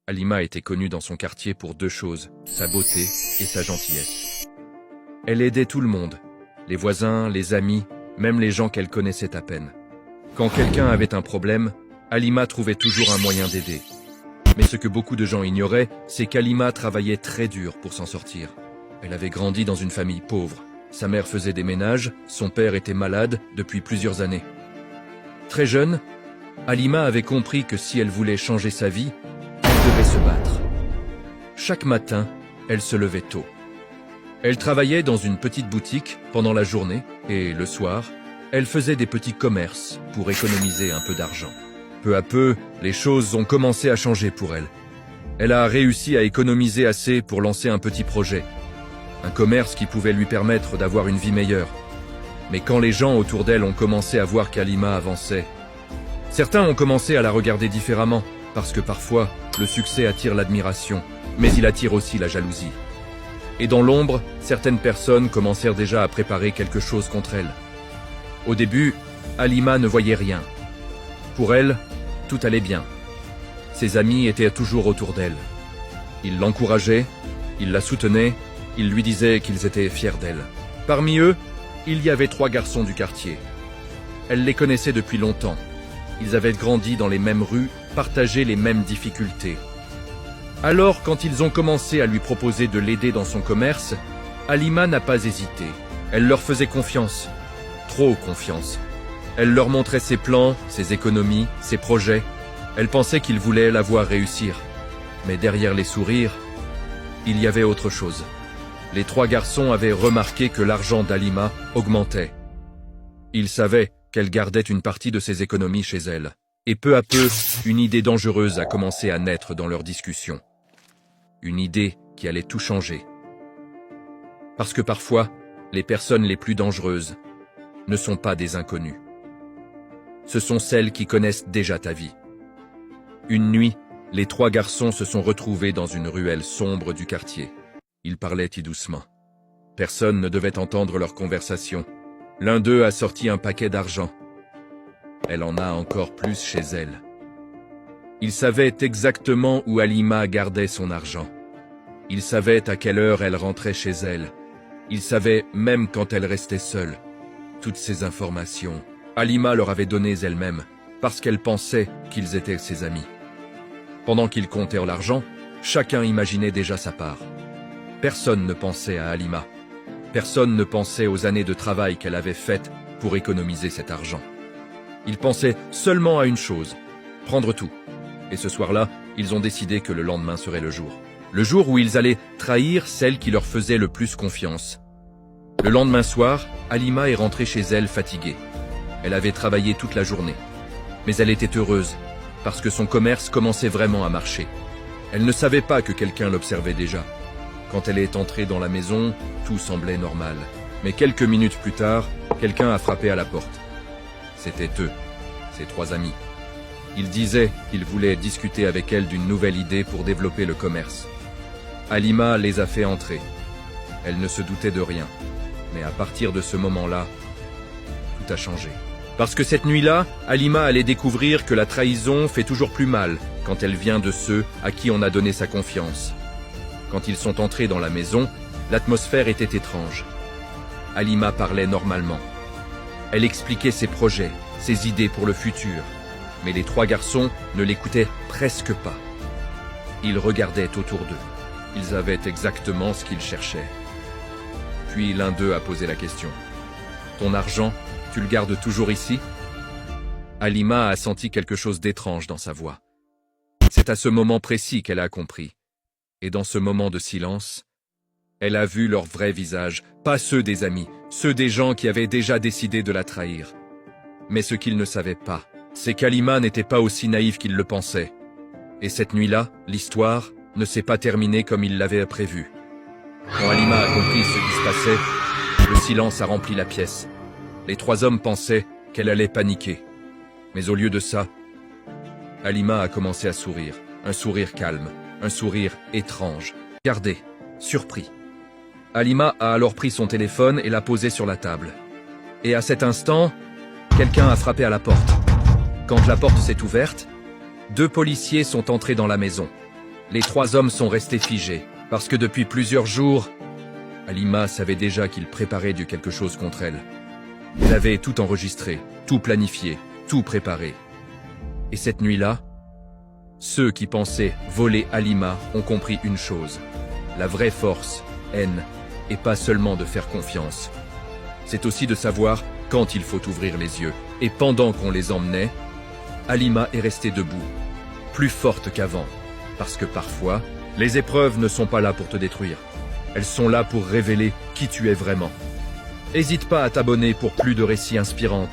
Halima était connue dans son quartier pour deux choses, sa beauté et sa gentillesse. Elle aidait tout le monde, les voisins, les amis, même les gens qu'elle connaissait à peine. Quand quelqu'un avait un problème, Halima trouvait toujours un moyen d'aider. Mais ce que beaucoup de gens ignoraient, c'est qu'Halima travaillait très dur pour s'en sortir. Elle avait grandi dans une famille pauvre. Sa mère faisait des ménages, son père était malade depuis plusieurs années. Très jeune, Halima avait compris que si elle voulait changer sa vie, elle devait se battre. Chaque matin, elle se levait tôt. Elle travaillait dans une petite boutique pendant la journée et le soir, elle faisait des petits commerces pour économiser un peu d'argent. Peu à peu, les choses ont commencé à changer pour elle. Elle a réussi à économiser assez pour lancer un petit projet. Un commerce qui pouvait lui permettre d'avoir une vie meilleure. Mais quand les gens autour d'elle ont commencé à voir qu'Halima avançait, certains ont commencé à la regarder différemment, parce que parfois, le succès attire l'admiration, mais il attire aussi la jalousie. Et dans l'ombre, certaines personnes commencèrent déjà à préparer quelque chose contre elle. Au début, Halima ne voyait rien. Pour elle, tout allait bien. Ses amis étaient toujours autour d'elle. Ils l'encourageaient, ils la soutenaient, ils lui disaient qu'ils étaient fiers d'elle. Parmi eux, il y avait 3 garçons du quartier. Elle les connaissait depuis longtemps. Ils avaient grandi dans les mêmes rues, partagé les mêmes difficultés. Alors, quand ils ont commencé à lui proposer de l'aider dans son commerce, Halima n'a pas hésité. Elle leur faisait confiance. Trop confiance. Elle leur montrait ses plans, ses économies, ses projets. Elle pensait qu'ils voulaient la voir réussir. Mais derrière les sourires, il y avait autre chose. Les 3 garçons avaient remarqué que l'argent d'Halima augmentait. Ils savaient qu'elle gardait une partie de ses économies chez elle. Et peu à peu, une idée dangereuse a commencé à naître dans leur discussion. Une idée qui allait tout changer. Parce que parfois, les personnes les plus dangereuses ne sont pas des inconnus. Ce sont celles qui connaissent déjà ta vie. Une nuit, les 3 garçons se sont retrouvés dans une ruelle sombre du quartier. Ils parlaient tout doucement. Personne ne devait entendre leur conversation. L'un d'eux a sorti un paquet d'argent. Elle en a encore plus chez elle. Il savait exactement où Halima gardait son argent. Il savait à quelle heure elle rentrait chez elle. Il savait même quand elle restait seule. Toutes ces informations, Halima leur avait données elle-même, parce qu'elle pensait qu'ils étaient ses amis. Pendant qu'ils comptèrent l'argent, chacun imaginait déjà sa part. Personne ne pensait à Halima. Personne ne pensait aux années de travail qu'elle avait faites pour économiser cet argent. Ils pensaient seulement à une chose, prendre tout. Et ce soir-là, ils ont décidé que le lendemain serait le jour. Le jour où ils allaient trahir celle qui leur faisait le plus confiance. Le lendemain soir, Halima est rentrée chez elle fatiguée. Elle avait travaillé toute la journée. Mais elle était heureuse, parce que son commerce commençait vraiment à marcher. Elle ne savait pas que quelqu'un l'observait déjà. Quand elle est entrée dans la maison, tout semblait normal. Mais quelques minutes plus tard, quelqu'un a frappé à la porte. C'était eux, ses 3 amis. Ils disaient qu'ils voulaient discuter avec elle d'une nouvelle idée pour développer le commerce. Halima les a fait entrer. Elle ne se doutait de rien. Mais à partir de ce moment-là, tout a changé. Parce que cette nuit-là, Halima allait découvrir que la trahison fait toujours plus mal quand elle vient de ceux à qui on a donné sa confiance. Quand ils sont entrés dans la maison, l'atmosphère était étrange. Halima parlait normalement. Elle expliquait ses projets, ses idées pour le futur. Mais les 3 garçons ne l'écoutaient presque pas. Ils regardaient autour d'eux. Ils avaient exactement ce qu'ils cherchaient. Puis l'un d'eux a posé la question. « Ton argent, tu le gardes toujours ici ?» Halima a senti quelque chose d'étrange dans sa voix. C'est à ce moment précis qu'elle a compris. Et dans ce moment de silence, elle a vu leur vrai visage, pas ceux des amis, ceux des gens qui avaient déjà décidé de la trahir. Mais ce qu'ils ne savaient pas, c'est qu'Halima n'était pas aussi naïve qu'il le pensait. Et cette nuit-là, l'histoire ne s'est pas terminée comme il l'avait prévu. Quand Halima a compris ce qui se passait, le silence a rempli la pièce. Les 3 hommes pensaient qu'elle allait paniquer. Mais au lieu de ça, Halima a commencé à sourire, un sourire calme, un sourire étrange, gardé, surpris. Halima a alors pris son téléphone et l'a posé sur la table. Et à cet instant, quelqu'un a frappé à la porte. Quand la porte s'est ouverte, 2 policiers sont entrés dans la maison. Les 3 hommes sont restés figés, parce que depuis plusieurs jours, Halima savait déjà qu'il préparait du quelque chose contre elle. Elle avait tout enregistré, tout planifié, tout préparé. Et cette nuit-là, ceux qui pensaient voler Halima ont compris une chose. La vraie force, haine, et pas seulement de faire confiance. C'est aussi de savoir quand il faut ouvrir les yeux. Et pendant qu'on les emmenait, Halima est restée debout, plus forte qu'avant. Parce que parfois, les épreuves ne sont pas là pour te détruire. Elles sont là pour révéler qui tu es vraiment. N'hésite pas à t'abonner pour plus de récits inspirants.